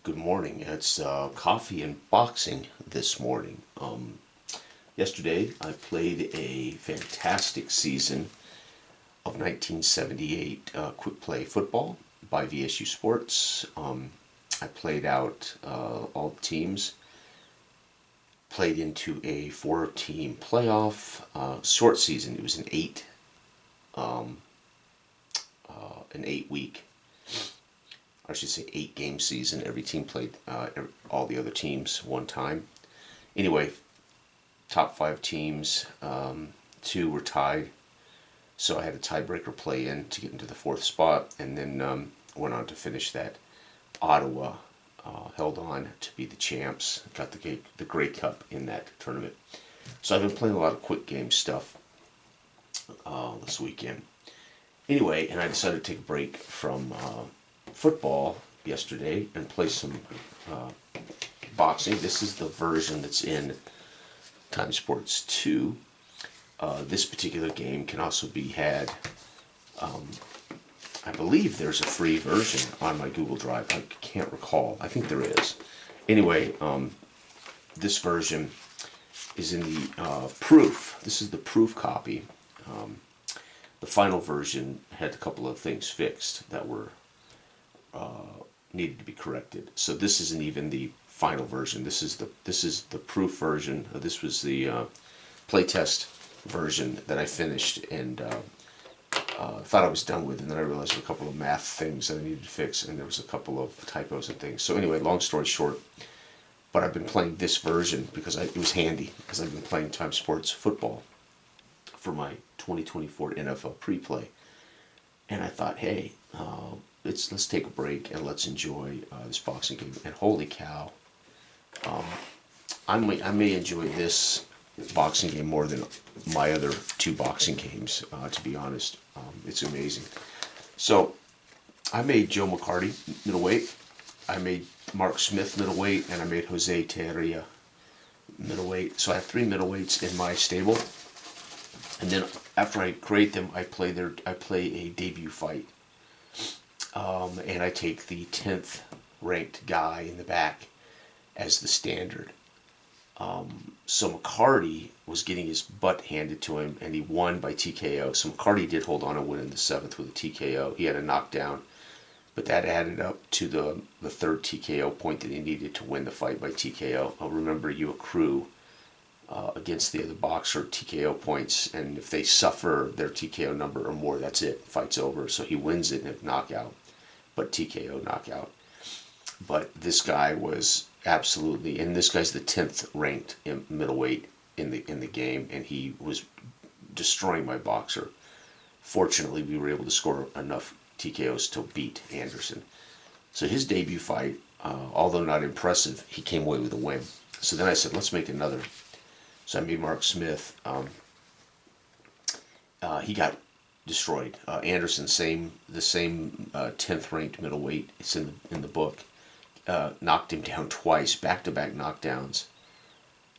Good morning. It's coffee and boxing this morning. Yesterday, I played a fantastic season of 1978 quick play football by VSU Sports. I played out all the teams, played into a four-team playoff short season. It was um, an 8 week, I should say 8 game season. Every team played all the other teams one time. Anyway, top five teams, two were tied, so I had a tiebreaker play in to get into the fourth spot, and then went on to finish that. Ottawa held on to be the champs, got the Grey Cup in that tournament. So I've been playing a lot of quick game stuff this weekend. Anyway, and I decided to take a break from football yesterday and play some boxing. This is the version that's in Time Sports 2. This particular game can also be had, I believe there's a free version on my Google Drive. I can't recall. I think there is. Anyway, this version is in the proof. This is the proof copy. The final version had a couple of things fixed that were needed to be corrected. So this isn't even the final version. This is the proof version. This was the playtest version that I finished and thought I was done with, and then I realized a couple of math things that I needed to fix, and there was a couple of typos and things. So anyway, long story short, but I've been playing this version because it was handy, because I've been playing Time Sports football for my 2024 NFL pre-play, and I thought, hey, let's take a break and let's enjoy this boxing game. And holy cow, I may enjoy this boxing game more than my other two boxing games, to be honest. It's amazing. So I made Joe McCarty middleweight, I made Mark Smith middleweight, and I made Jose Tejeria middleweight. So I have three middleweights in my stable, and then after I create them, I play a debut fight, and I take the 10th ranked guy in the back as the standard. So McCarty was getting his butt handed to him, and he won by TKO. So McCarty did hold on and win in the 7th with a TKO. He had a knockdown, but that added up to the third TKO point that he needed to win the fight by TKO. Remember, you accrue against the other boxer TKO points, and if they suffer their TKO number or more, that's it. Fight's over. So he wins it in a knockout, but TKO knockout. But this guy was absolutely, and this guy's the 10th ranked middleweight in the game, and he was destroying my boxer. Fortunately, we were able to score enough TKOs to beat Anderson. So his debut fight, although not impressive, he came away with a win. So then I said, let's make another. So I made Mark Smith. He got destroyed. Anderson, the same 10th ranked middleweight. It's in the book. Knocked him down twice, back-to-back knockdowns,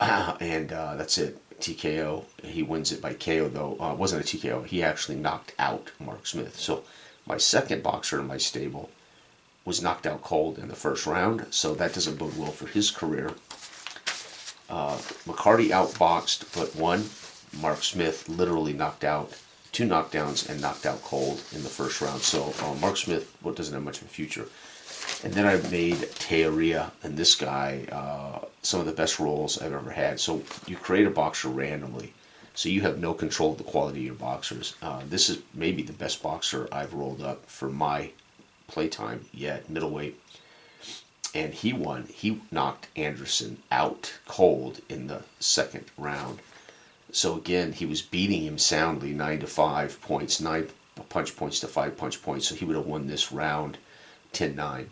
and that's it. TKO. He wins it by KO, though. It wasn't a TKO. He actually knocked out Mark Smith. So my second boxer in my stable was knocked out cold in the first round, so that doesn't bode well for his career. McCarty outboxed but won. Mark Smith literally knocked out, 2 knockdowns and knocked out cold in the first round. So Mark Smith doesn't have much of a future. And then I made Tejeria, and this guy, some of the best rolls I've ever had. So you create a boxer randomly, so you have no control of the quality of your boxers. This is maybe the best boxer I've rolled up for my playtime yet, middleweight. And he won. He knocked Anderson out cold in the second round. So again, he was beating him soundly, 9-5 points, 9 punch points to 5 punch points. So he would have won this round 10-9.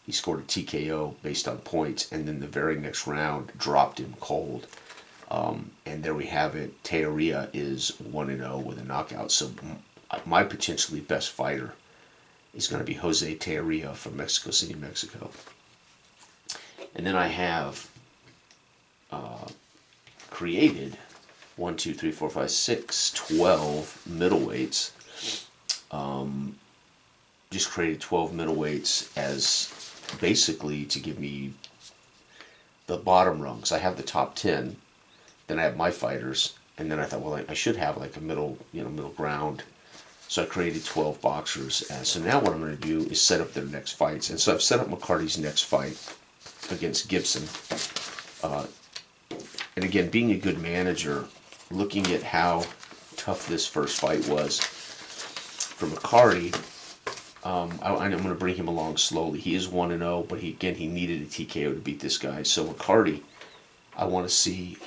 He scored a TKO based on points, and then the very next round dropped him cold. And there we have it. Tejeria is 1-0 with a knockout. So my potentially best fighter is going to be Jose Tejeria from Mexico City, Mexico. And then I have created 1, 2, 3, 4, 5, 6, 12 middleweights. Just created 12 middleweights as basically to give me the bottom rungs. I have the top 10, then I have my fighters, and then I thought, well, I should have like a middle ground. So I created 12 boxers. And so now what I'm going to do is set up their next fights. And so I've set up McCarty's next fight against Gibson. And again, being a good manager, looking at how tough this first fight was for McCarty, I'm going to bring him along slowly. He is 1-0, but he needed a TKO to beat this guy. So McCarty, I want to see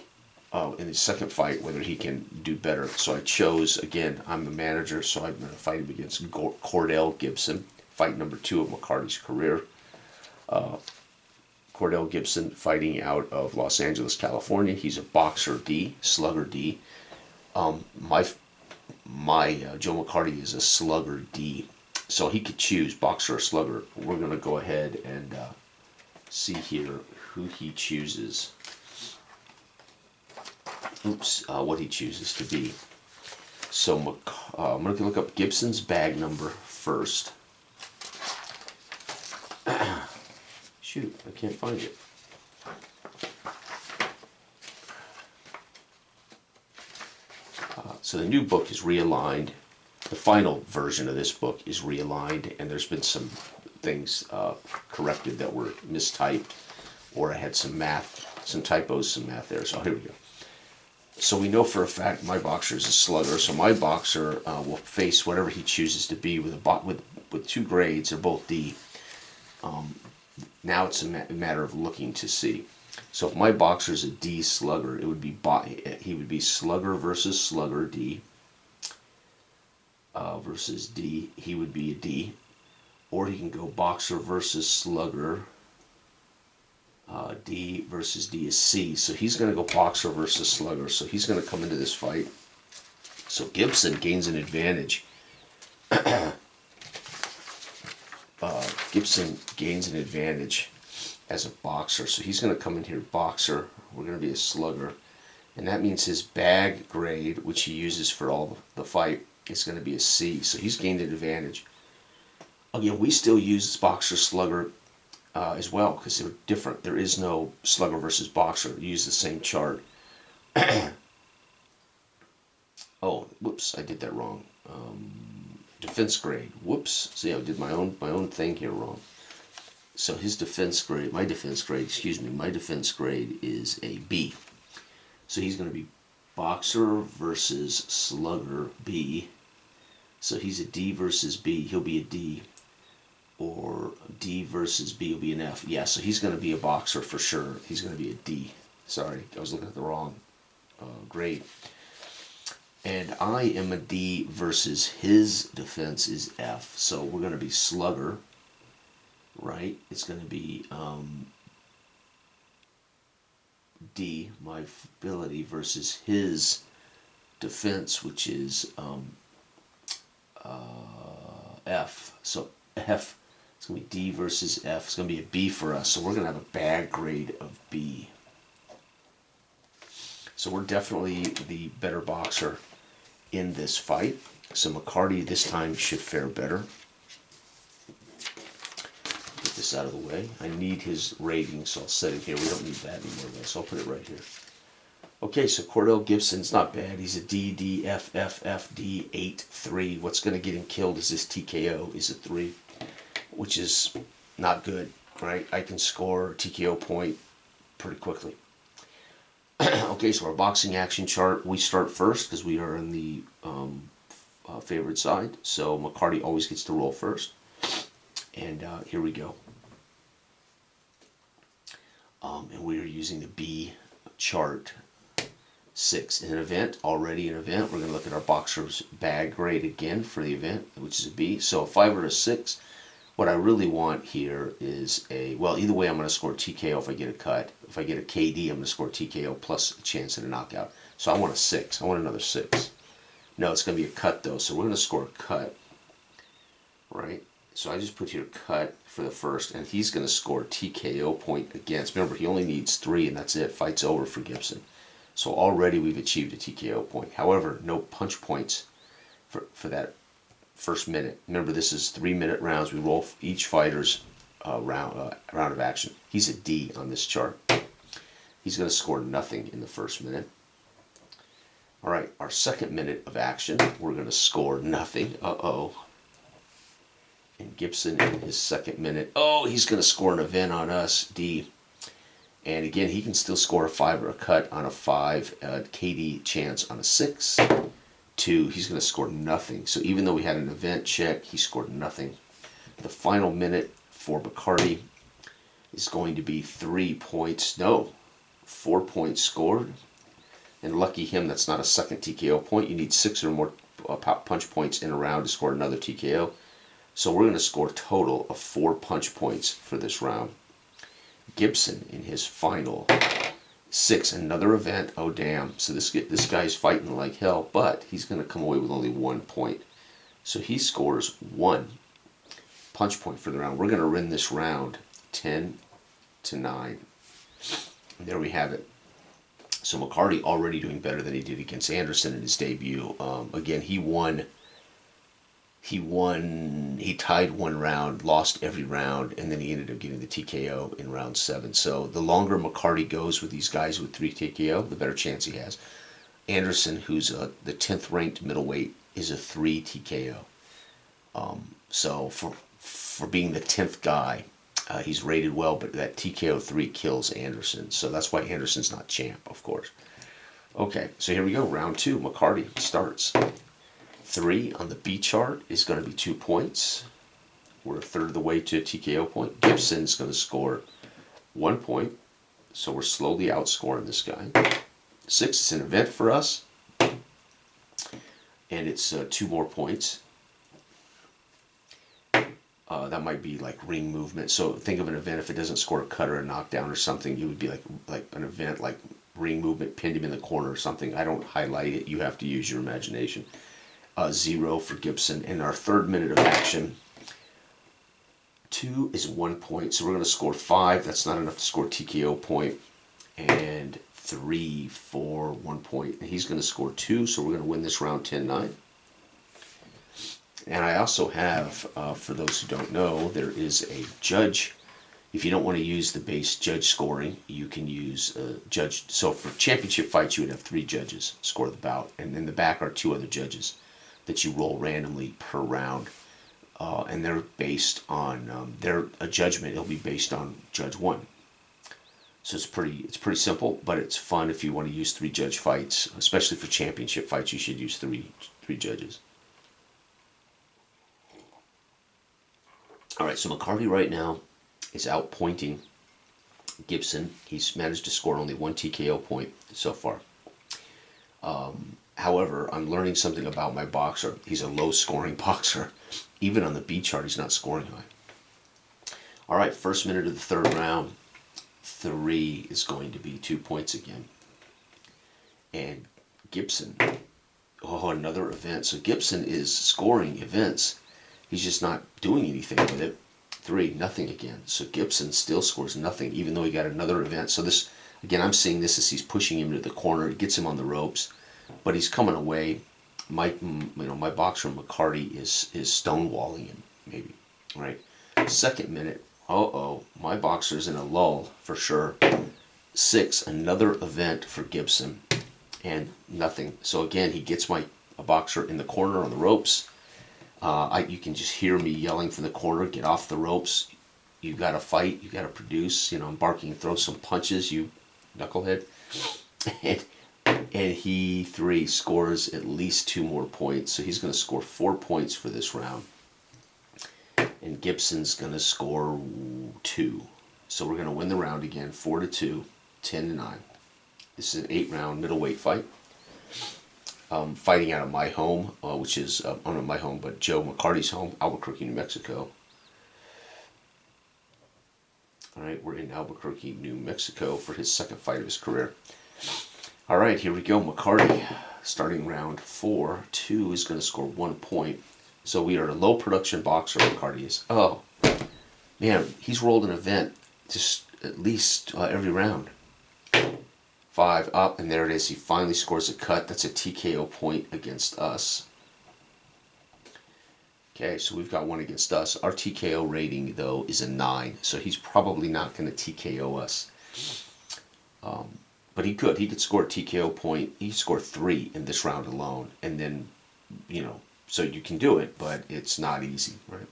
in the second fight whether he can do better. So I chose, again, I'm the manager, so I'm going to fight him against Cordell Gibson, fight number 2 of McCarty's career. Cordell Gibson fighting out of Los Angeles, California. He's a boxer D, slugger D. My Joe McCarty is a slugger D. So he could choose boxer or slugger. We're going to go ahead and see here who he chooses. What he chooses to be. So I'm going to look up Gibson's bag number first. Shoot, I can't find it. So the new book is realigned. The final version of this book is realigned, and there's been some things corrected that were mistyped, or I had some typos, some math there. So here we go. So we know for a fact my boxer is a slugger. So my boxer will face whatever he chooses to be with 2 grades. They're both D. Now it's a matter of looking to see. So if my boxer is a D slugger, he would be slugger versus slugger D. Versus D, he would be a D. Or he can go boxer versus slugger. D versus D is C. So he's going to go boxer versus slugger. So he's going to come into this fight. So Gibson gains an advantage. Gibson gains an advantage as a boxer. So he's going to come in here boxer. We're going to be a slugger. And that means his bag grade, which he uses for all the fight, is going to be a C. So he's gained an advantage. Again, we still use boxer slugger as well, because they're different. There is no slugger versus boxer. You use the same chart. Oh, whoops, I did that wrong. Defense grade. Whoops. See, I did my own thing here wrong. So his defense grade, my defense grade is a B. So he's going to be boxer versus slugger B. So he's a D versus B. He'll be a D. Or D versus B will be an F. Yeah, so he's going to be a boxer for sure. He's going to be a D. Sorry, I was looking at the wrong grade. And I am a D versus his defense is F. So we're going to be slugger, right? It's going to be D, my ability, versus his defense, which is F. So F, it's going to be D versus F. It's going to be a B for us. So we're going to have a bag grade of B. So we're definitely the better boxer in this fight. So McCarty this time should fare better. Get this out of the way. I need his rating, so I'll set it here. We don't need that anymore, though, so I'll put it right here. Okay, so Cordell Gibson's not bad. He's a D, D, F, F, F, D, 8, 3. What's going to get him killed is this TKO, is a 3, which is not good, right? I can score a TKO point pretty quickly. Okay, so our boxing action chart, we start first because we are on the favored side. So McCarty always gets to roll first. And here we go. And we are using the B chart 6. In an event, already an event, we're going to look at our boxer's bag grade again for the event, which is a B. So a 5 or a 6. What I really want here is well, either way I'm going to score TKO if I get a cut. If I get a KD, I'm going to score TKO plus a chance at a knockout. So I want a 6. I want another 6. No, it's going to be a cut though, so we're going to score a cut. Right? So I just put here cut for the first, and he's going to score TKO point against. Remember, he only needs 3, and that's it. Fight's over for Gibson. So already we've achieved a TKO point. However, no punch points for that first minute. Remember, this is 3-minute rounds. We roll each fighter's round of action. He's a D on this chart. He's going to score nothing in the first minute. All right, our second minute of action, we're going to score nothing. Uh-oh. And Gibson in his second minute, oh, he's going to score an event on us, D. And again, he can still score a 5 or a cut on a 5, KD chance on a 6. 2, he's going to score nothing. So even though we had an event check, he scored nothing. The final minute for Bacardi is going to be 3 points. No, 4 points scored. And lucky him, that's not a second TKO point. You need 6 or more punch points in a round to score another TKO. So we're going to score a total of 4 punch points for this round. Gibson in his final 6, another event. Oh damn! So this guy's fighting like hell, but he's going to come away with only 1 point. So he scores 1 punch point for the round. We're going to win this round 10-9. And there we have it. So McCarty already doing better than he did against Anderson in his debut. Again, he tied 1 round, lost every round, and then he ended up getting the TKO in round 7. So the longer McCarty goes with these guys with 3 TKO, the better chance he has. Anderson, who's the 10th ranked middleweight, is a 3 TKO. So for being the 10th guy, he's rated well, but that TKO 3 kills Anderson. So that's why Anderson's not champ, of course. Okay, so here we go. Round 2. McCarty starts. 3 on the B chart is going to be 2 points. We're a third of the way to a TKO point. Gibson's going to score 1 point. So we're slowly outscoring this guy. 6 is an event for us. And it's 2 more points. That might be like ring movement. So think of an event, if it doesn't score a cut or a knockdown or something, it would be like an event like ring movement, pinned him in the corner or something. I don't highlight it. You have to use your imagination. 0 for Gibson. In our third minute of action, 2 is 1 point. So we're going to score 5. That's not enough to score TKO point. And 3, 4, 1 point. And he's going to score 2. So we're going to win this round 10-9. And I also have, for those who don't know, there is a judge. If you don't want to use the base judge scoring, you can use judge. So for championship fights, you would have 3 judges score the bout. And in the back are 2 other judges that you roll randomly per round. And they're based on, a judgment. It'll be based on judge 1. So it's pretty simple, but it's fun if you want to use 3 judge fights. Especially for championship fights, you should use three judges. All right, so McCarty right now is outpointing Gibson. He's managed to score only 1 TKO point so far. However, I'm learning something about my boxer. He's a low-scoring boxer. Even on the B chart, he's not scoring high. All right, first minute of the third round. 3 is going to be 2 points again. And Gibson, oh, another event. So Gibson is scoring events. He's just not doing anything with it. 3, nothing again. So Gibson still scores nothing, even though he got another event. So this, again, I'm seeing this as he's pushing him to the corner. It gets him on the ropes, but he's coming away. My boxer McCarty is stonewalling him, maybe. Right. Second minute. My boxer's in a lull for sure. 6, another event for Gibson, and nothing. So again, he gets my boxer in the corner on the ropes. You can just hear me yelling from the corner, get off the ropes. You got to fight. You got to produce. I'm barking, throw some punches, you knucklehead. And he, 3, scores at least 2 more points. So he's going to score 4 points for this round. And Gibson's going to score 2. So we're going to win the round again, 4-2, 10-9. This is an 8-round middleweight fight. Fighting out of my home, which is, not my home, but Joe McCarty's home, Albuquerque, New Mexico. All right, we're in Albuquerque, New Mexico for his second fight of his career. All right, here we go. McCarty, starting round 4. 2 is going to score 1 point. So we are a low production boxer, McCarty is. Oh, man, he's rolled an event just at least every round. 5 up, and there it is. He finally scores a cut. That's a TKO point against us. Okay, so we've got one against us. Our TKO rating, though, is a 9, so he's probably not going to TKO us. But he could. He could score a TKO point. He scored 3 in this round alone. And then, so you can do it, but it's not easy, right?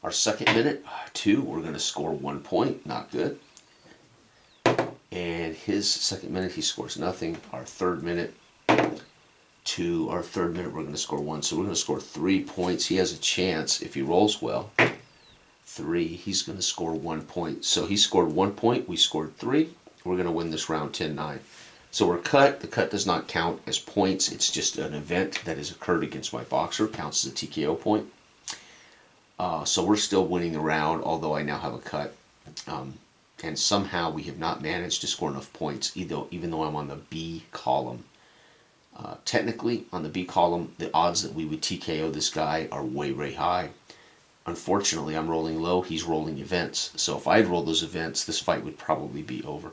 Our second minute, 2, we're going to score 1 point. Not good. And his second minute, he scores nothing. Our third minute, 2. Our third minute, we're going to score 1. So we're going to score 3 points. He has a chance if he rolls well. 3. He's going to score 1 point. So he scored 1 point. We scored 3. We're going to win this round 10-9. So we're cut. The cut does not count as points. It's just an event that has occurred against my boxer. Counts as a TKO point. So we're still winning the round, although I now have a cut. And somehow we have not managed to score enough points, even though I'm on the B column. Technically, on the B column, the odds that we would TKO this guy are way, way high. Unfortunately, I'm rolling low. He's rolling events. So if I had rolled those events, this fight would probably be over.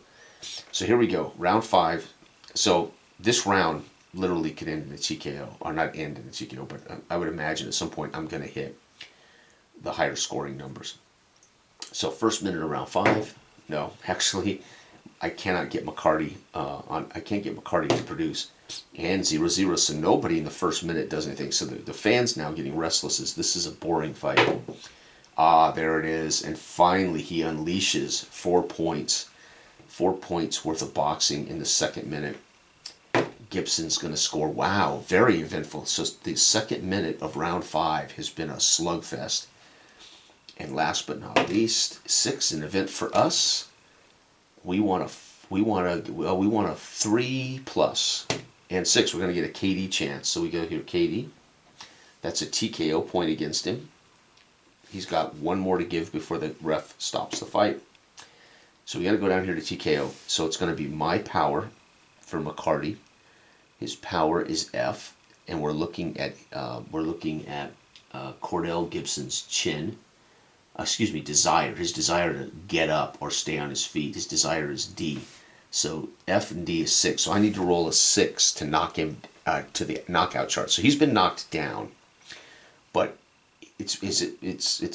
So here we go, round 5. So this round literally could end in a TKO, or not end in a TKO, but I would imagine at some point I'm going to hit the higher scoring numbers. So first minute of round 5, no, actually, I cannot get McCarty I can't get McCarty to produce, and 0-0. So nobody in the first minute does anything. So the fans now getting restless as this is a boring fight. There it is, and finally he unleashes 4 points. 4 points worth of boxing in the second minute. Gibson's going to score. Wow, very eventful. So the second minute of round 5 has been a slugfest. And last but not least, 6, an event for us. We want a 3+, and 6. We're going to get a KD chance. So we go here, KD. That's a TKO point against him. He's got 1 more to give before the ref stops the fight. So we got to go down here to TKO. So it's going to be my power for McCarty. His power is F, and we're looking at Cordell Gibson's chin. Desire. His desire to get up or stay on his feet. His desire is D. So F and D is 6. So I need to roll a 6 to knock him to the knockout chart. So he's been knocked down, but it's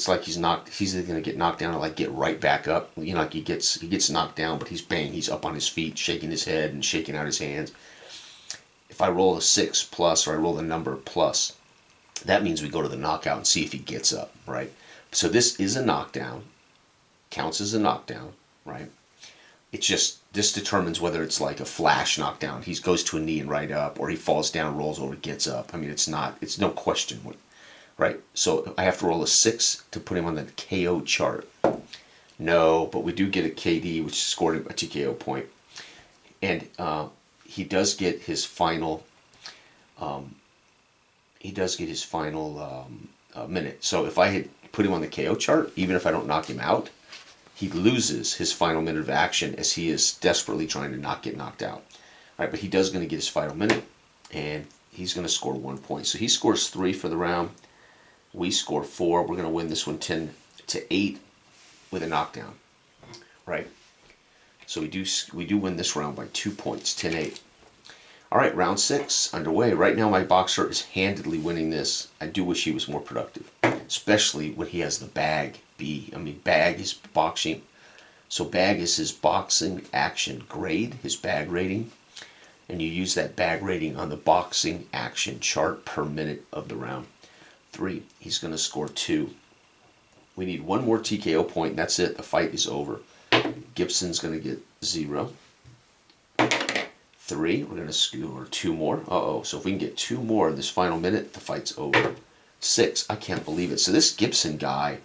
like he's either going to get knocked down or like get right back up. Like he gets knocked down, but he's up on his feet, shaking his head and shaking out his hands. If I roll a 6+, or I roll the number plus, that means we go to the knockout and see if he gets up, right? So this is a knockdown, counts as a knockdown, right? It's just, this determines whether it's like a flash knockdown. He goes to a knee and right up, or he falls down, rolls over, gets up. I mean, it's no question, right? So I have to roll a 6 to put him on the KO chart. No, but we do get a KD, which scored a TKO point. And he does get his final, minute. So if I had put him on the KO chart, even if I don't knock him out, he loses his final minute of action as he is desperately trying to not get knocked out. All right, but he does going to get his final minute, and he's going to score 1 point. So he scores 3 for the round. We score 4. We're going to win this one 10-8 with a knockdown, right? So we do win this round by 2 points, 10-8. All right, round 6 underway. Right now, my boxer is handedly winning this. I do wish he was more productive, especially when he has the bag B. I mean, bag is boxing. So bag is his boxing action grade, his bag rating. And you use that bag rating on the boxing action chart per minute of the round. 3, he's going to score 2. We need 1 more TKO point, and that's it. The fight is over. Gibson's going to get 0. 3, we're going to score 2 more. So if we can get 2 more in this final minute, the fight's over. 6, I can't believe it. So this Gibson guy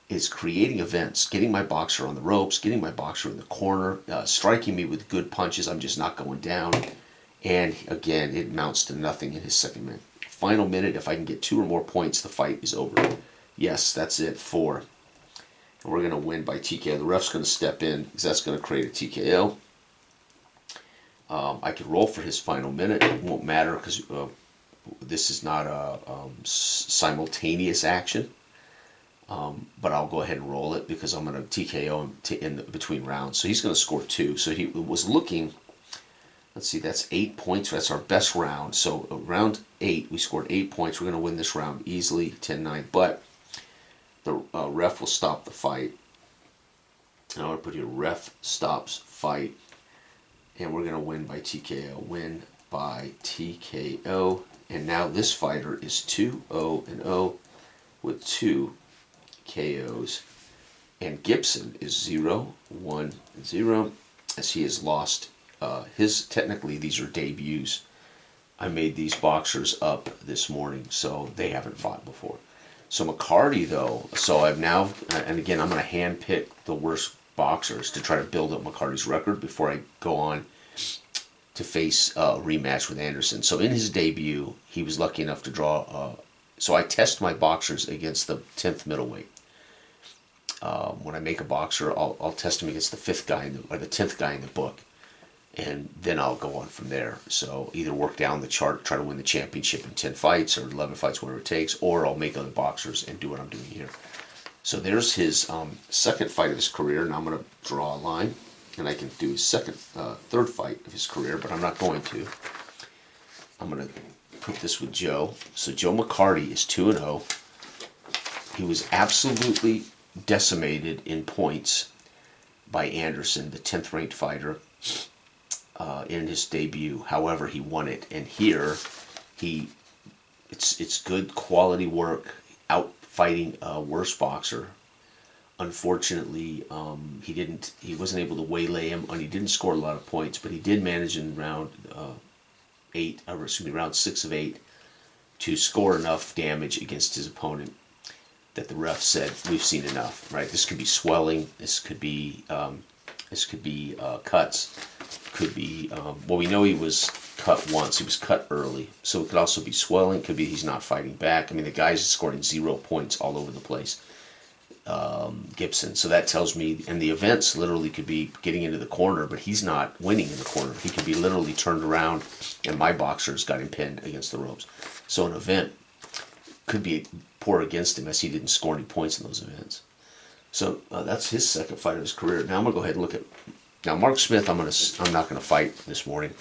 is creating events, getting my boxer on the ropes, getting my boxer in the corner, striking me with good punches. I'm just not going down. And again, it amounts to nothing in his second minute. Final minute, if I can get 2 or more points, the fight is over. Yes, that's it, 4. And we're going to win by TKO. The ref's going to step in because that's going to create a TKO. I could roll for his final minute. It won't matter because this is not a simultaneous action. But I'll go ahead and roll it because I'm going to TKO him in between rounds. So he's going to score 2. So he was looking let's see, that's 8 points. That's our best round. So round 8, we scored 8 points. We're going to win this round easily, 10-9. But the ref will stop the fight. And I'm going to put here, ref stops fight. And we're going to win by TKO. Win by TKO. And now this fighter is 2-0-0 with 2 KOs. And Gibson is 0-1-0 as he has lost technically these are debuts. I made these boxers up this morning, so they haven't fought before. So McCarty, though, so I've now, and again, I'm going to hand pick the worst boxers to try to build up McCarty's record before I go on to face a rematch with Anderson. So in his debut, he was lucky enough to draw. So I test my boxers against the 10th middleweight. When I make a boxer, I'll test him against the 5th guy or the 10th guy in the book, and then I'll go on from there. So either work down the chart, try to win the championship in 10 fights or 11 fights, whatever it takes, or I'll make other boxers and do what I'm doing here. So there's his second fight of his career. Now I'm going to draw a line, and I can do his third fight of his career, but I'm not going to. I'm going to put this with Joe. So Joe McCarty is 2-0. He was absolutely decimated in points by Anderson, the 10th ranked fighter, in his debut. However, he won it, and here it's good quality work, out fighting a worse boxer. Unfortunately, he wasn't able to waylay him, and he didn't score a lot of points, but he did manage in round round 6 of 8 to score enough damage against his opponent that the ref said, we've seen enough, right? This could be swelling, this could be cuts, could be, well, we know he was cut once, he was cut early, so it could also be swelling, could be he's not fighting back. I mean, the guy's scoring 0 points all over the place, Gibson, so that tells me, and the events literally could be getting into the corner, but he's not winning in the corner. He could be literally turned around, and my boxers got him pinned against the ropes. So an event could be poor against him as he didn't score any points in those events. So that's his second fight of his career. Now I'm going to go ahead and look at, now Mark Smith, I'm not going to fight this morning.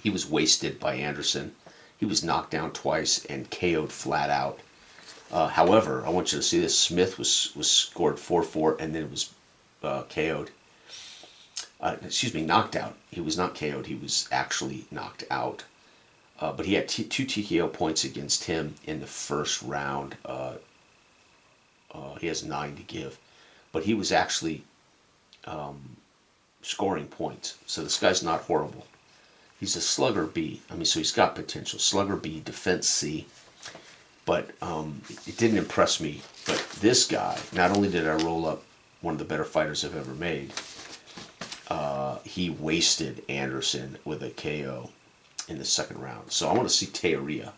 He was wasted by Anderson. He was knocked down twice and KO'd flat out. However, I want you to see this. Smith was scored 4-4 and then was KO'd. Knocked out. He was not KO'd. He was actually knocked out. But he had 2 TKO points against him in the first round. He has 9 to give. But he was actually scoring points. So this guy's not horrible. He's a slugger B. I mean, so he's got potential. Slugger B, defense C. But it didn't impress me. But this guy, not only did I roll up one of the better fighters I've ever made, he wasted Anderson with a KO in the second round. So I want to see Teoria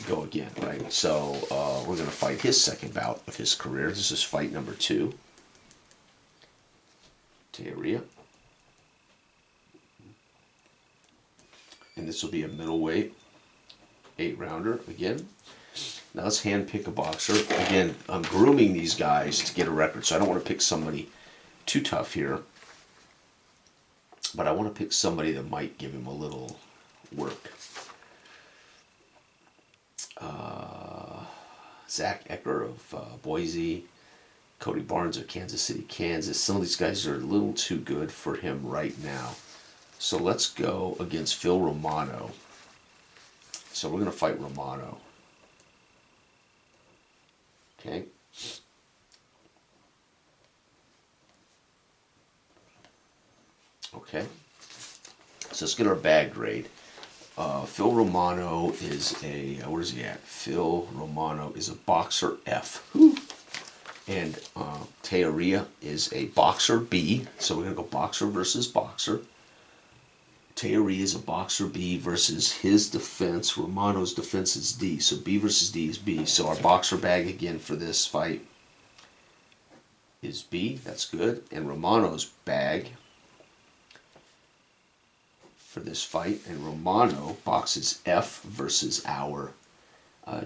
go again, right? So we're going to fight his second bout of his career. This is fight number 2. Teoria. And this will be a middleweight 8-rounder again. Now let's hand pick a boxer. Again, I'm grooming these guys to get a record, so I don't want to pick somebody too tough here. But I want to pick somebody that might give him a little work. Zach Ecker of Boise, Cody Barnes of Kansas City, Kansas. Some of these guys are a little too good for him right now. So let's go against Phil Romano. So we're going to fight Romano. Okay. Okay. So let's get our bag grade. Phil Romano is a, where's he at? Phil Romano is a boxer F. Whew. And Teoria is a boxer B. So we're going to go boxer versus boxer. Teoria is a boxer B versus his defense. Romano's defense is D. So B versus D is B. So our boxer bag again for this fight is B. That's good. And Romano's bag for this fight, and Romano boxes F versus our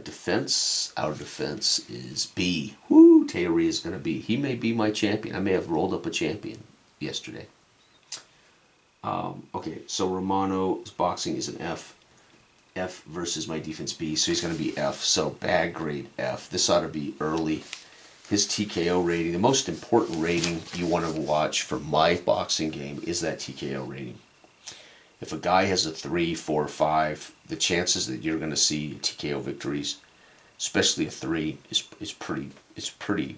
defense. Our defense is B. Woo! Teoria is going to be. He may be my champion. I may have rolled up a champion yesterday. Okay, so Romano's boxing is an F. F versus my defense B, so he's going to be F. So bad grade F. This ought to be early. His TKO rating, the most important rating you want to watch for my boxing game is that TKO rating. If a guy has a 3, 4, 5, the chances that you're going to see TKO victories, especially a 3, is pretty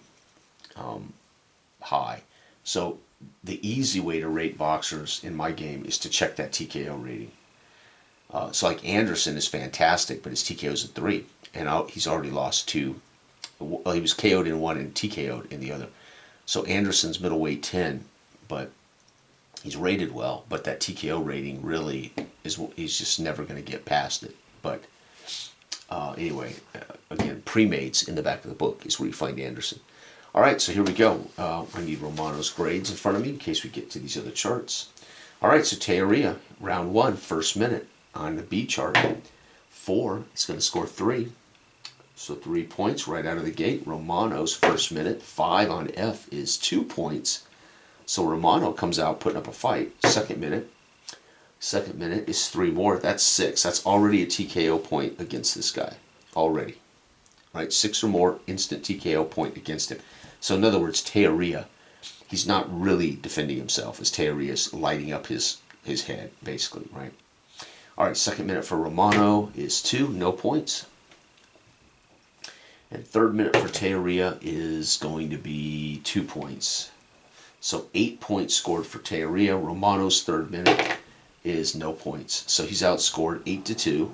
high. So the easy way to rate boxers in my game is to check that TKO rating. So like Anderson is fantastic, but his TKO is a 3, and he's already lost 2. Well, he was KO'd in one and TKO'd in the other. So Anderson's middleweight 10, but he's rated well. But that TKO rating really is, he's just never going to get past it. But anyway, again, pre-mates in the back of the book is where you find Anderson. All right, so here we go. I need Romano's grades in front of me in case we get to these other charts. All right, so Teoria, round 1, first minute on the B chart. 4, he's going to score 3. So 3 points right out of the gate. Romano's first minute, 5 on F is 2 points. So Romano comes out putting up a fight. Second minute is 3 more. That's 6. That's already a TKO point against this guy. Already. Right? 6 or more instant TKO point against him. So in other words, Teoria, he's not really defending himself as Teoria's lighting up his head, basically, right? All right, second minute for Romano is 2, no points. And third minute for Teoria is going to be 2 points. So 8 points scored for Teoria. Romano's third minute is no points. So he's outscored 8-2.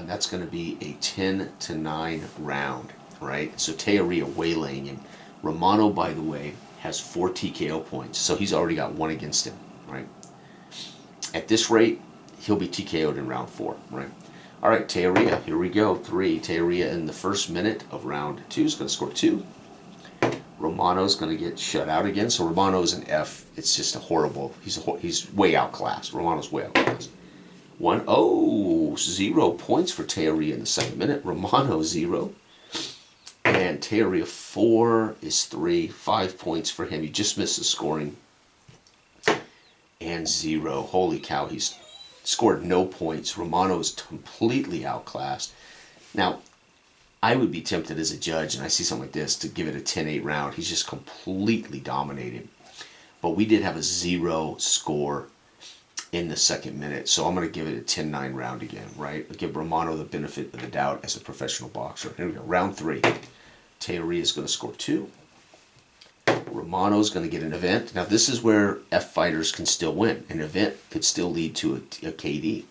That's going to be a 10-9 round, right? So Teoria waylaying him. Romano, by the way, has 4 TKO points. So he's already got 1 against him, right? At this rate, he'll be TKO'd in round 4, right? All right, Teoria, here we go. 3. Teoria in the first minute of round 2 is going to score 2. Romano's going to get shut out again. So Romano's an F. It's just a horrible. He's way outclassed. Romano's way outclassed. 0 points for Teoria in the second minute. Romano 0. And Teoria 4 is 3. 5 points for him. He just missed the scoring. And 0. Holy cow, he's scored no points. Romano is completely outclassed. Now, I would be tempted as a judge, and I see something like this, to give it a 10-8 round. He's just completely dominated. But we did have a 0 score in the second minute, so I'm going to give it a 10-9 round again, right? I'll give Romano the benefit of the doubt as a professional boxer. Here we go, round 3. Teoria is going to score 2. Romano's going to get an event. Now, this is where F fighters can still win. An event could still lead to a KD.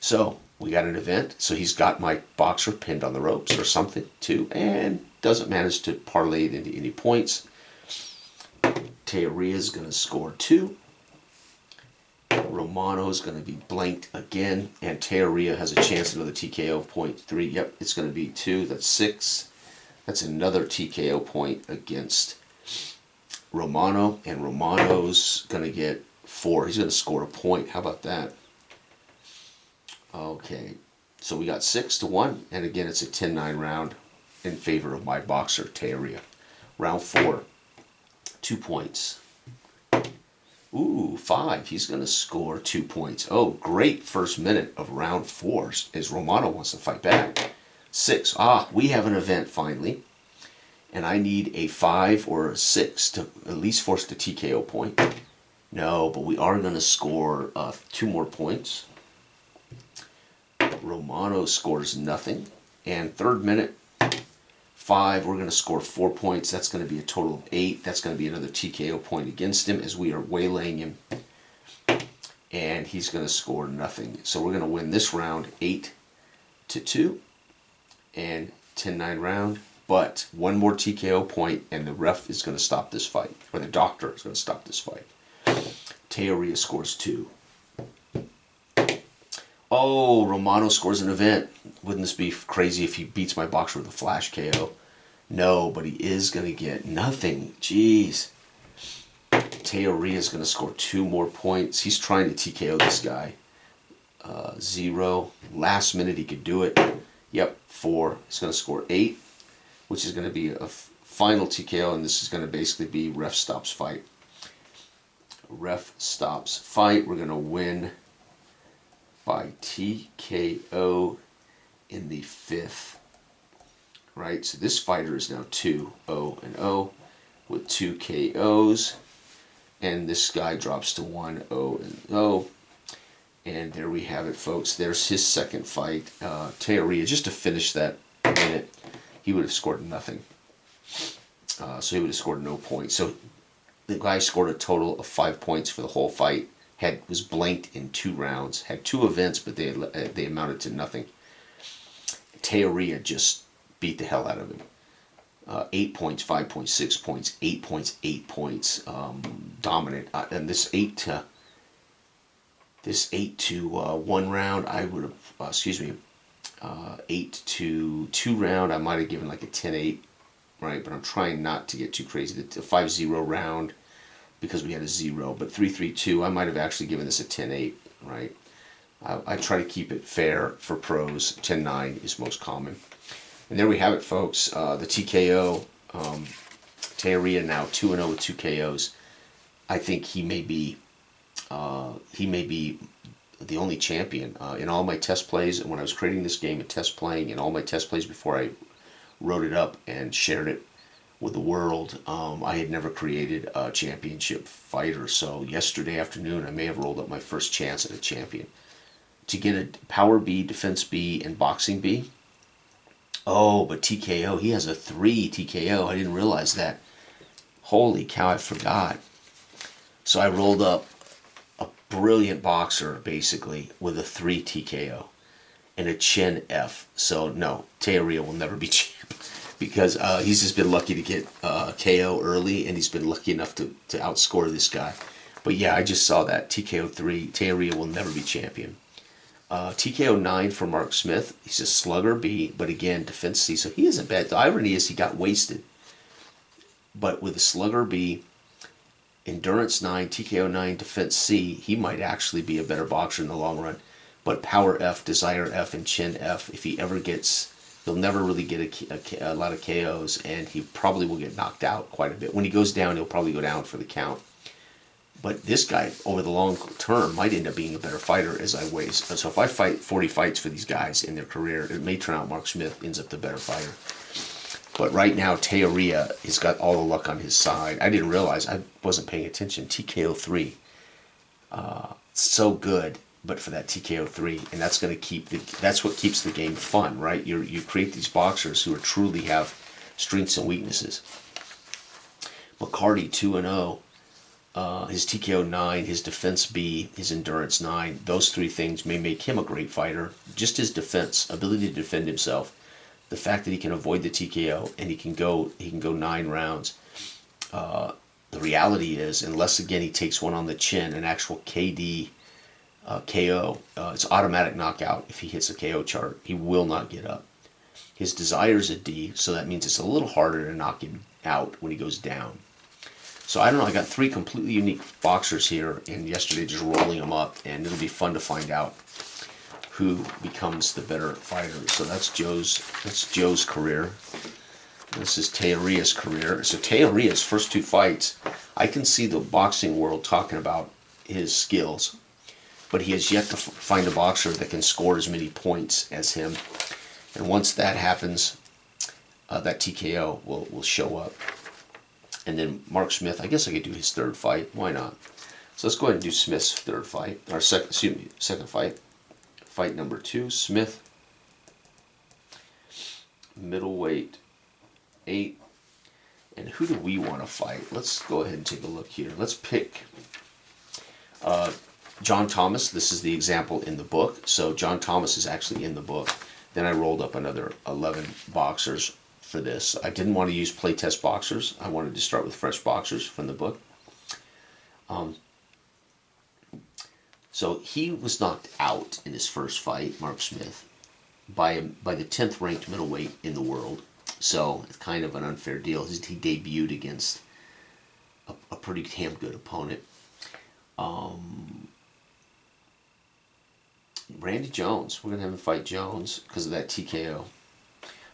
So, we got an event. So, he's got my boxer pinned on the ropes or something, too, and doesn't manage to parlay it into any points. Teoria is going to score 2. Romano is going to be blanked again, and Teoria has a chance at another TKO of 0.3. Yep, it's going to be 2. That's 6. That's another TKO point against Romano, and Romano's going to get 4. He's going to score a point. How about that? Okay, so we got 6-1, and again, it's a 10-9 round in favor of my boxer, Teoria. Round 4, 2 points. Ooh, 5. He's going to score 2 points. Oh, great first minute of round 4 as Romano wants to fight back. 6. We have an event finally. And I need a 5 or a 6 to at least force the TKO point. No, but we are going to score 2 more points. Romano scores nothing. And third minute, 5, we're going to score 4 points. That's going to be a total of 8. That's going to be another TKO point against him as we are waylaying him. And he's going to score nothing. So we're going to win this round 8-2 and 10-9 round. But 1 more TKO point and the ref is going to stop this fight. Or the doctor is going to stop this fight. Teoria scores 2. Oh, Romano scores an event. Wouldn't this be crazy if he beats my boxer with a flash KO? No, but he is going to get nothing. Jeez. Teoria is going to score 2 more points. He's trying to TKO this guy. 0. Last minute he could do it. Yep, 4. He's going to score 8, which is going to be a final TKO, and this is going to basically be ref stops fight. Ref stops fight. We're going to win by TKO in the 5th. Right, so this fighter is now 2-0-0 with 2 KOs. And this guy drops to 1-0-0. And there we have it, folks. There's his second fight. Teoria, just to finish that minute, he would have scored nothing. So he would have scored no points. So the guy scored a total of 5 points for the whole fight. Was blanked in 2 rounds. Had 2 events, but they amounted to nothing. Teoria just beat the hell out of him. 8 points, 5 points, 6 points, 8 points, 8 points. Dominant. And this 8 to 1 round, I would have, 8 to 2 round, I might have given like a 10-8, right? But I'm trying not to get too crazy. The 5-0 round, because we had a 0, but 3-3-2, I might have actually given this a 10-8, right? I try to keep it fair for pros. 10-9 is most common. And there we have it, folks. The TKO, Teoria now 2-0 with 2 KOs. I think he may be the only champion. In all my test plays, and when I was creating this game and test playing, and all my test plays before I wrote it up and shared it with the world, I had never created a championship fighter. So yesterday afternoon, I may have rolled up my first chance at a champion. To get a power B, defense B, and boxing B. Oh, but TKO, he has a 3 TKO. I didn't realize that. Holy cow, I forgot. So I rolled up a brilliant boxer, basically, with a 3 TKO and a chin F. So no, Teoria will never be champ, because he's just been lucky to get KO early, and he's been lucky enough to outscore this guy. But yeah, I just saw that. TKO 3, Teoria will never be champion. TKO 9 for Mark Smith. He's a slugger B, but again, defense C. So he isn't bad. The irony is he got wasted. But with a slugger B, endurance 9, TKO 9, defense C, he might actually be a better boxer in the long run. But power F, desire F, and chin F, if he ever gets, he'll never really get a lot of KOs, and he probably will get knocked out quite a bit. When he goes down, he'll probably go down for the count. But this guy, over the long term, might end up being a better fighter as I waste. So if I fight 40 fights for these guys in their career, it may turn out Mark Smith ends up the better fighter. But right now, Teoria has got all the luck on his side. I didn't realize, I wasn't paying attention. TKO 3. So good, but for that TKO 3. And that's going to that's what keeps the game fun, right? You create these boxers who truly have strengths and weaknesses. McCarty 2-0. His TKO 9, his defense B, his endurance 9, those 3 things may make him a great fighter. Just his defense, ability to defend himself, the fact that he can avoid the TKO and he can go 9 rounds. The reality is, unless again he takes one on the chin, an actual KD KO, it's automatic knockout if he hits a KO chart. He will not get up. His desire is a D, so that means it's a little harder to knock him out when he goes down. So I don't know, I got 3 completely unique boxers here, and yesterday just rolling them up, and it'll be fun to find out who becomes the better fighter. So that's Joe's career. This is Teoria's career. So Teoria's first 2 fights, I can see the boxing world talking about his skills, but he has yet to find a boxer that can score as many points as him. And once that happens, that TKO will show up. And then Mark Smith, I guess I could do his 3rd fight. Why not? So let's go ahead and do Smith's 3rd fight. Or second fight. Fight number 2, Smith. Middleweight 8. And who do we want to fight? Let's go ahead and take a look here. Let's pick John Thomas. This is the example in the book. So John Thomas is actually in the book. Then I rolled up another 11 boxers for this. I didn't want to use playtest boxers. I wanted to start with fresh boxers from the book. So he was knocked out in his first fight, Mark Smith, by the 10th ranked middleweight in the world. So it's kind of an unfair deal. He debuted against a pretty damn good opponent. Randy Jones. We're going to have him fight Jones because of that TKO.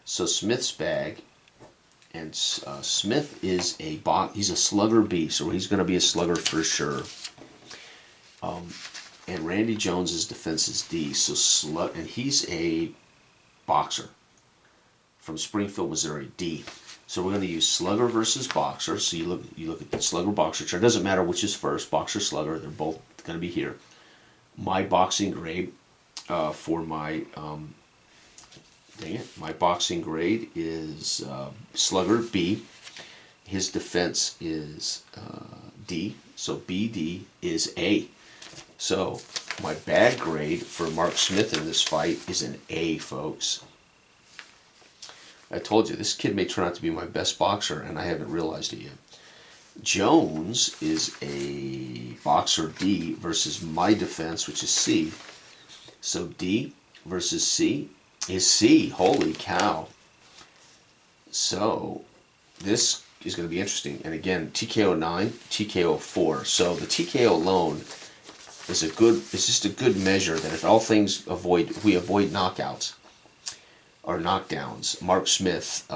So Smith's bag, and Smith is he's a slugger B, so he's going to be a slugger for sure. And Randy Jones's defense is D. So and he's a boxer from Springfield, Missouri. D. So we're going to use slugger versus boxer. So you look at the slugger boxer chart. It doesn't matter which is first, boxer slugger. They're both going to be here. My boxing grade for my my boxing grade is slugger B. His defense is D. So BD is A. So my bag grade for Mark Smith in this fight is an A, folks. I told you, this kid may turn out to be my best boxer, and I haven't realized it yet. Jones is a boxer D versus my defense, which is C. So D versus C is C. Holy cow. So this is going to be interesting. And again, TKO 9, TKO 4. So the TKO alone is just a good measure that if all things we avoid knockouts or knockdowns, Mark Smith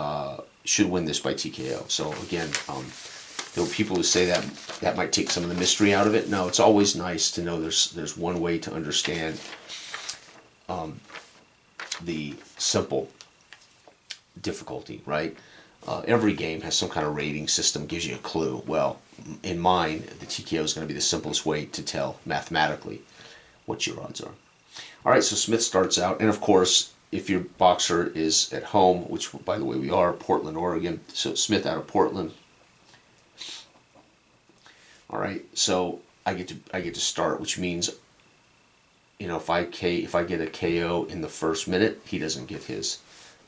should win this by TKO. So again, there are people who say that might take some of the mystery out of it. No, it's always nice to know there's one way to understand the simple difficulty, right? Every game has some kind of rating system, gives you a clue. Well, in mine, the TKO is going to be the simplest way to tell mathematically what your odds are. All right, so Smith starts out, and of course, if your boxer is at home, which by the way we are, Portland, Oregon, so Smith out of Portland. All right, so I get to start, which means, you know, if I get a KO in the first minute, he doesn't get his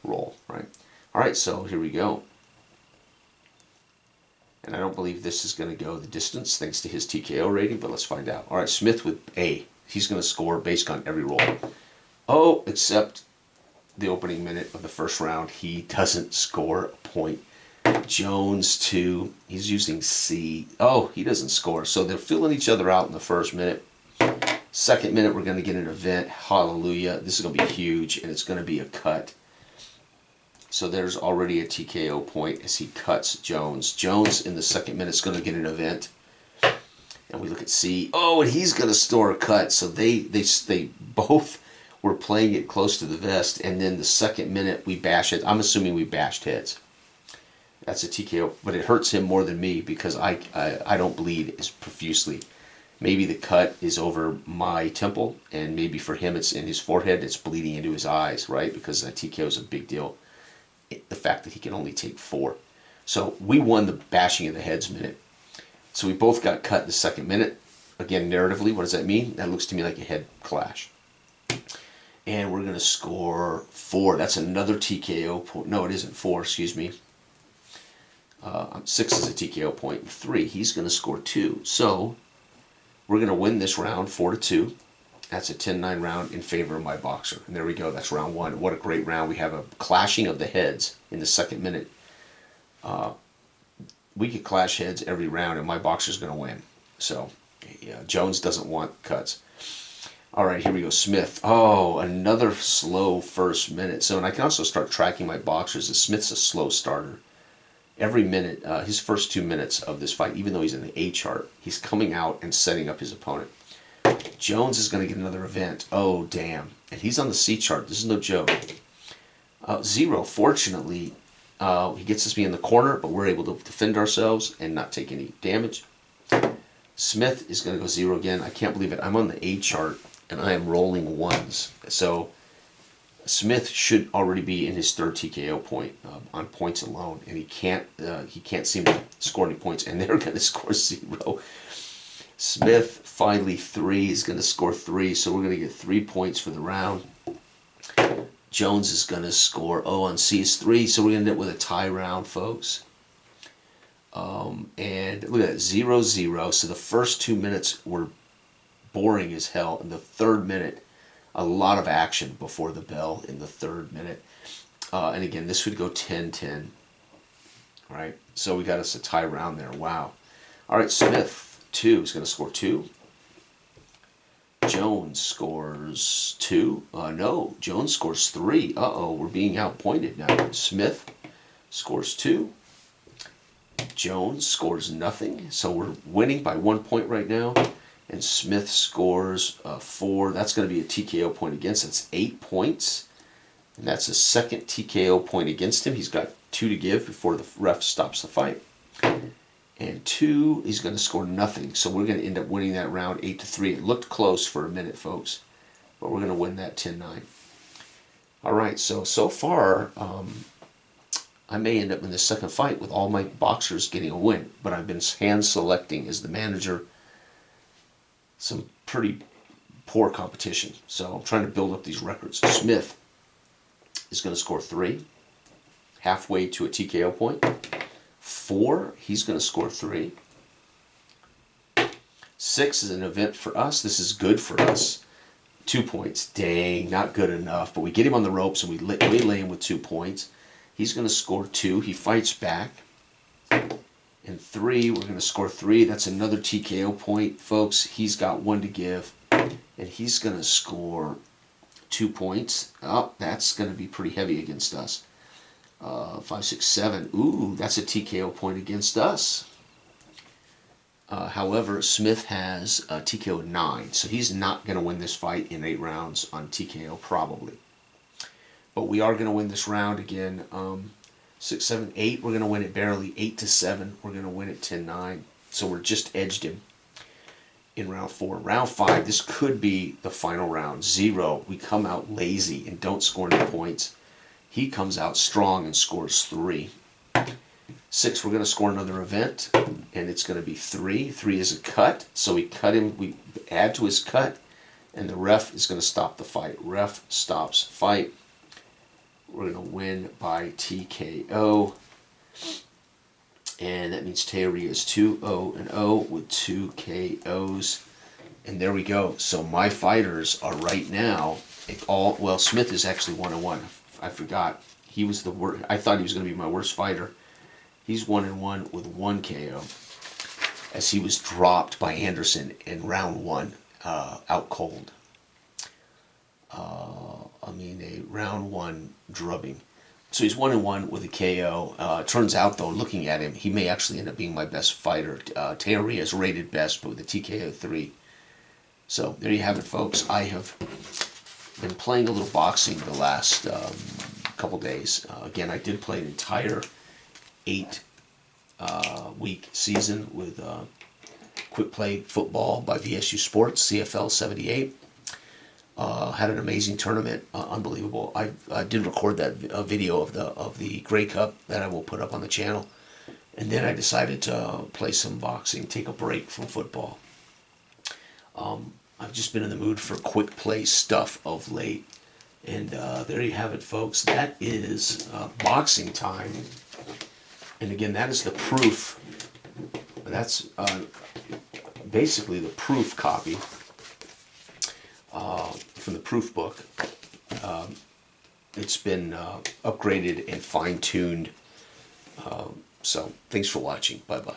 roll, right? All right, so here we go. And I don't believe this is going to go the distance thanks to his TKO rating, but let's find out. All right, Smith with A. He's going to score based on every roll. Oh, except the opening minute of the first round, he doesn't score a point. Jones 2, he's using C. Oh, he doesn't score. So they're filling each other out in the first minute. Second minute, we're going to get an event. Hallelujah. This is going to be huge, and it's going to be a cut. So there's already a TKO point as he cuts Jones. Jones in the second minute is going to get an event. And we look at C. Oh, and he's going to store a cut. So they both were playing it close to the vest. And then the second minute, we bash it. I'm assuming we bashed heads. That's a TKO. But it hurts him more than me because I don't bleed as profusely. Maybe the cut is over my temple. And maybe for him, it's in his forehead. It's bleeding into his eyes, right? Because that TKO is a big deal. The fact that he can only take 4. So we won the bashing of the heads minute. So we both got cut in the second minute. Again, narratively, what does that mean? That looks to me like a head clash. And we're going to score 4. That's another TKO point. No, it isn't 4, excuse me. 6 is a TKO point. 3, he's going to score 2. So we're going to win this round 4-2. That's a 10-9 round in favor of my boxer. And there we go. That's round 1. What a great round. We have a clashing of the heads in the second minute. We could clash heads every round, and my boxer's going to win. So, yeah, Jones doesn't want cuts. All right, here we go. Smith. Oh, another slow first minute. So, and I can also start tracking my boxers. Smith's a slow starter. Every minute, his first 2 minutes of this fight, even though he's in the A chart, he's coming out and setting up his opponent. Jones is going to get another event. Oh, damn. And he's on the C chart. This is no joke. 0. Fortunately, he gets us to be in the corner, but we're able to defend ourselves and not take any damage. Smith is going to go 0 again. I can't believe it. I'm on the A chart, and I am rolling 1s. So Smith should already be in his 3rd TKO point on points alone, and he can't seem to score any points, and they're going to score 0. Smith, finally 3, is going to score 3, so we're going to get 3 points for the round. Jones is going to score, on C is 3, so we're going to end up with a tie round, folks. And look at that, 0-0. So the first 2 minutes were boring as hell. In the 3rd minute, a lot of action before the bell in the 3rd minute. And again, this would go 10-10. All right, so we got us a tie round there. Wow. All right, Smith. 2 is going to score 2. Jones scores 2. No, Jones scores 3. Uh-oh, we're being outpointed now. Smith scores 2. Jones scores nothing. So we're winning by 1 point right now. and Smith scores 4. That's going to be a TKO point against. That's 8 points. And that's a second TKO point against him. He's got 2 to give before the ref stops the fight. And 2, he's going to score nothing. So we're going to end up winning that round 8-3. It looked close for a minute, folks, but we're going to win that 10-9. All right, so far, I may end up in the second fight with all my boxers getting a win, but I've been hand selecting as the manager some pretty poor competition. So I'm trying to build up these records. Smith is going to score 3, halfway to a TKO point. 4, he's going to score 3. 6 is an event for us. This is good for us. 2 points. Dang, not good enough. But we get him on the ropes and we lay him with 2 points. He's going to score 2. He fights back. And 3, we're going to score 3. That's another TKO point, folks. He's got 1 to give. And he's going to score 2 points. Oh, that's going to be pretty heavy against us. 5, 6, 7. Ooh, that's a TKO point against us. However, Smith has a TKO 9, so he's not going to win this fight in 8 rounds on TKO, probably. But we are going to win this round again. 6, 7, 8. We're going to win it barely. 8-7. We're going to win it 10-9. So we're just edged him in round 4. Round 5, this could be the final round. 0, we come out lazy and don't score any points. He comes out strong and scores 3. 6, we're going to score another event, and it's going to be 3. 3 is a cut, so we cut him. We add to his cut, and the ref is going to stop the fight. Ref stops fight. We're going to win by TKO, and that means Teori is 2-0-0 with 2 KOs, and there we go. So my fighters are right now well. Smith is actually 1-1. I forgot. He was the worst. I thought he was going to be my worst fighter. He's 1-1 with 1 KO, as he was dropped by Anderson in round 1, out cold. A round 1 drubbing. So he's 1-1 with a KO. Turns out, though, looking at him, he may actually end up being my best fighter. Teori is rated best, but with a TKO 3. So there you have it, folks. I have been playing a little boxing the last couple days. Again, I did play an entire 8-week season with Quick Play Football by VSU Sports, CFL 78. Had an amazing tournament, unbelievable. I did record that video of the Grey Cup that I will put up on the channel, and then I decided to play some boxing, take a break from football. I've just been in the mood for quick play stuff of late, and there you have it, folks. That is boxing time, and again, that is the proof. That's basically the proof copy from the proof book. It's been upgraded and fine-tuned. So thanks for watching. Bye-bye.